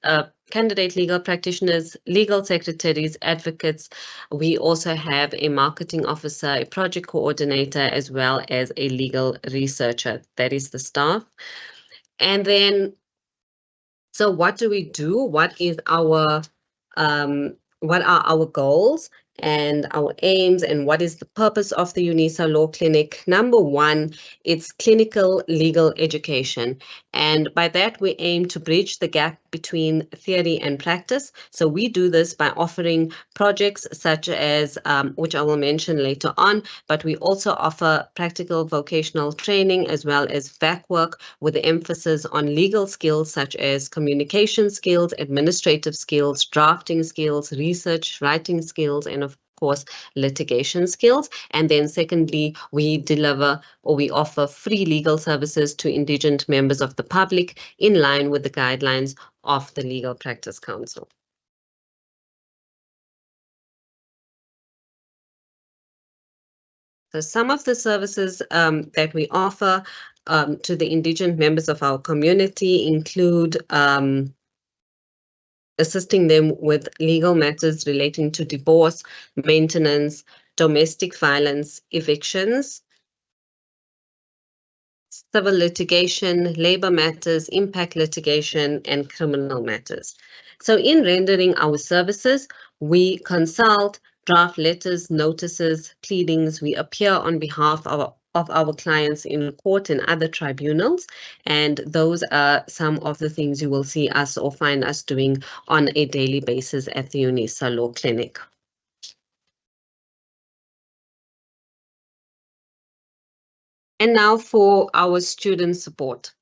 candidate legal practitioners, legal secretaries, advocates. We also have a marketing officer, a project coordinator, as well as a legal researcher. That is the staff. And then, so what do we do? What are our goals and our aims, and what is the purpose of the UNISA Law Clinic? Number one, it's clinical legal education. And by that, we aim to bridge the gap between theory and practice. So we do this by offering projects such as, which I will mention later on, but we also offer practical vocational training as well as VAC work with the emphasis on legal skills such as communication skills, administrative skills, drafting skills, research, writing skills, and of course, litigation skills. And then secondly, we deliver or we offer free legal services to indigent members of the public in line with the guidelines of the Legal Practice Council. So some of the services that we offer to the indigent members of our community include assisting them with legal matters relating to divorce, maintenance, domestic violence, evictions, civil litigation, labor matters, impact litigation, and criminal matters. So in rendering our services, we consult, draft letters, notices, pleadings. We appear on behalf of our clients in court and other tribunals. And those are some of the things you will see us or find us doing on a daily basis at the UNISA Law Clinic. And now for our student support.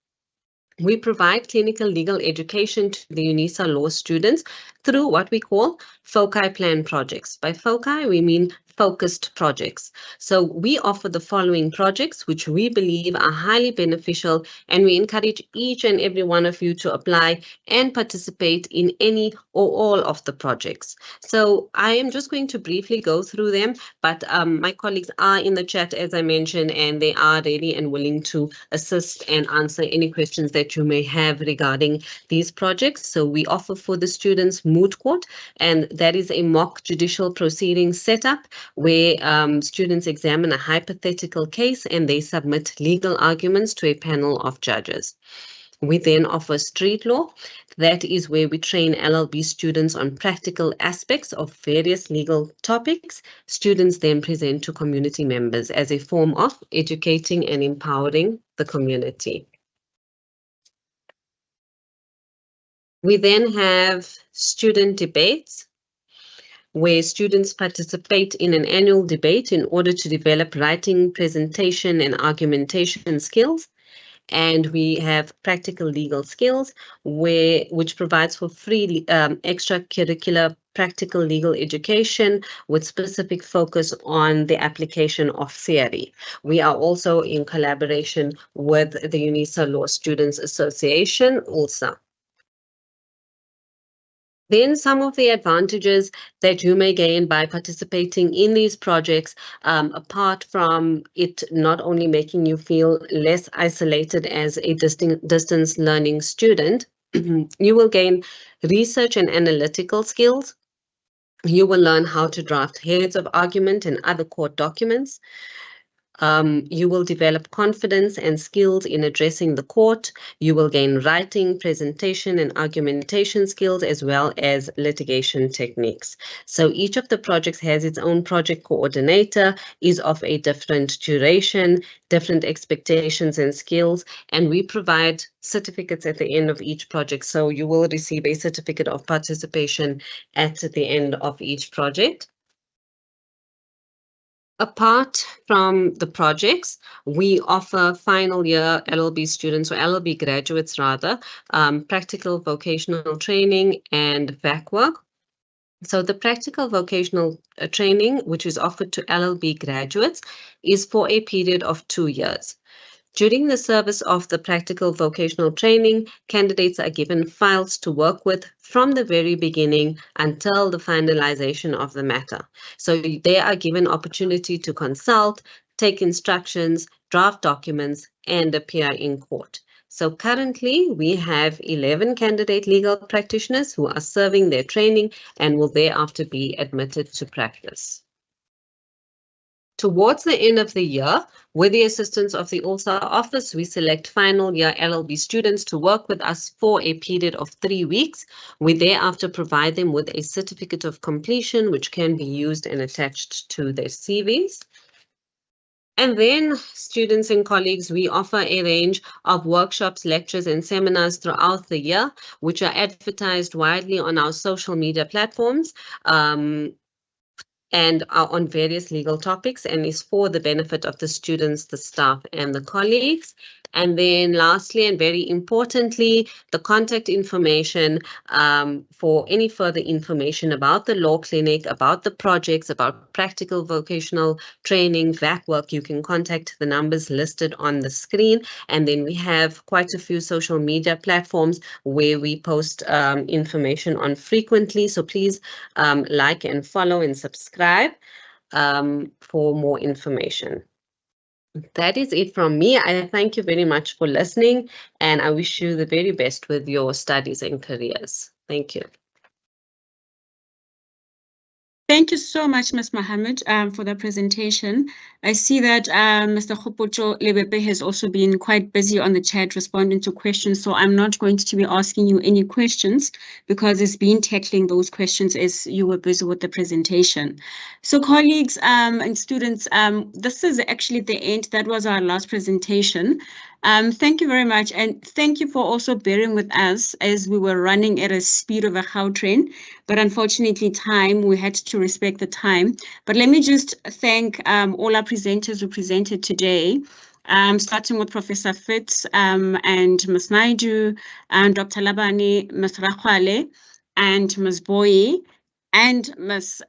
We provide clinical legal education to the UNISA law students through what we call foci plan projects. By foci, we mean focused projects. So we offer the following projects, which we believe are highly beneficial, and we encourage each and every one of you to apply and participate in any or all of the projects. So I am just going to briefly go through them, but my colleagues are in the chat, as I mentioned, and they are ready and willing to assist and answer any questions that you may have regarding these projects. So we offer for the students moot court, and that is a mock judicial proceeding setup where students examine a hypothetical case and they submit legal arguments to a panel of judges. We then offer street law. That is where we train LLB students on practical aspects of various legal topics. Students then present to community members as a form of educating and empowering the community. We then have student debates, where students participate in an annual debate in order to develop writing, presentation, and argumentation skills. And we have practical legal skills, which provides for free extracurricular practical legal education with specific focus on the application of theory. We are also in collaboration with the UNISA Law Students Association also. Then some of the advantages that you may gain by participating in these projects, apart from it not only making you feel less isolated as a distance learning student, you will gain research and analytical skills. You will learn how to draft heads of argument and other court documents. You will develop confidence and skills in addressing the court. You will gain writing, presentation, and argumentation skills, as well as litigation techniques. So each of the projects has its own project coordinator, is of a different duration, different expectations and skills, and we provide certificates at the end of each project. So you will receive a certificate of participation at the end of each project. Apart from the projects, we offer final year LLB students, or LLB graduates rather, practical vocational training and VAC work. So the practical vocational training, which is offered to LLB graduates, is for a period of 2 years. During the service of the practical vocational training, candidates are given files to work with from the very beginning until the finalization of the matter. So they are given opportunity to consult, take instructions, draft documents, and appear in court. So currently we have 11 candidate legal practitioners who are serving their training and will thereafter be admitted to practice. Towards the end of the year, with the assistance of the All-Star office, we select final year LLB students to work with us for a period of 3 weeks. We thereafter provide them with a certificate of completion, which can be used and attached to their CVs. And then, students and colleagues, we offer a range of workshops, lectures, and seminars throughout the year, which are advertised widely on our social media platforms. And are on various legal topics and is for the benefit of the students, the staff, and the colleagues. And then lastly, and very importantly, the contact information for any further information about the law clinic, about the projects, about practical vocational training, VAC work, you can contact the numbers listed on the screen. And then we have quite a few social media platforms where we post information on frequently. So please like and follow and subscribe for more information. That is it from me. I thank you very much for listening, and I wish you the very best with your studies and careers. Thank you. Thank you so much, Ms. Mohammed, for the presentation. I see that Mr. Kgopotso Lebepe has also been quite busy on the chat responding to questions, so I'm not going to be asking you any questions because it's been tackling those questions as you were busy with the presentation. So colleagues and students, this is actually the end. That was our last presentation. Thank you very much, and thank you for also bearing with us as we were running at a speed of a cow train. But unfortunately, we had to respect the time. But let me just thank all our presenters who presented today, starting with Professor Fitz and Ms. Naidu, and Dr. Labani, Ms. Rakhwale, and Ms. Boyi, and Ms.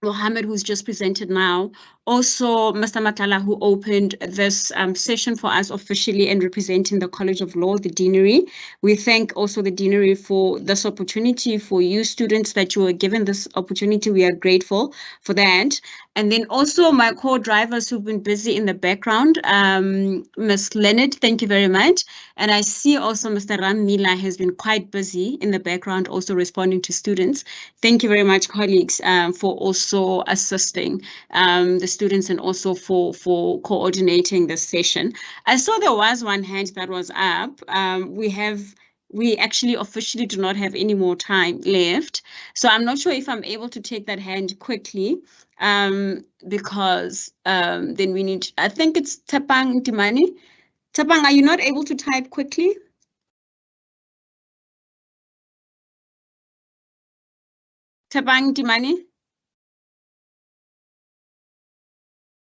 Mohammed, who's just presented now. Also, Mr. Matala, who opened this session for us officially and representing the College of Law, the Deanery. We thank also the Deanery for this opportunity, for you students that you were given this opportunity. We are grateful for that. And then also my co-drivers who've been busy in the background. Ms. Leonard, thank you very much. And I see also Mr. Ram Mila has been quite busy in the background, also responding to students. Thank you very much, colleagues, for also assisting the students and also for coordinating this session. I saw there was one hand that was up. We actually officially do not have any more time left. So I'm not sure if I'm able to take that hand quickly because then we need, I think it's Tapang Timani. Tapang, are you not able to type quickly? Tapang Timani?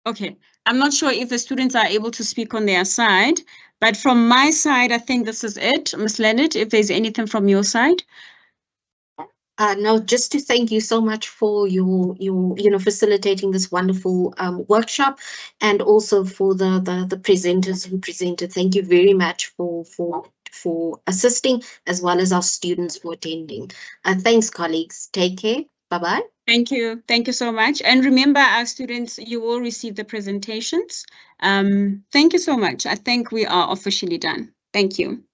Okay, I'm not sure if the students are able to speak on their side, but from my side, I think this is it. Ms. Leonard, if there's anything from your side. No, just to thank you so much for your facilitating this wonderful workshop, and also for the presenters who presented. Thank you very much for assisting, as well as our students for attending. Thanks, colleagues. Take care. Bye-bye. Thank you. Thank you so much. And remember, our students, you will receive the presentations. Thank you so much. I think we are officially done. Thank you.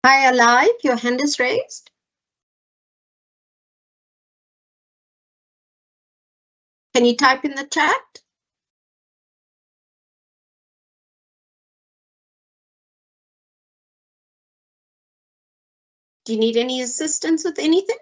Hi, Alive, your hand is raised. Can you type in the chat? Do you need any assistance with anything?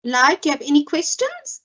Light, do you have any questions?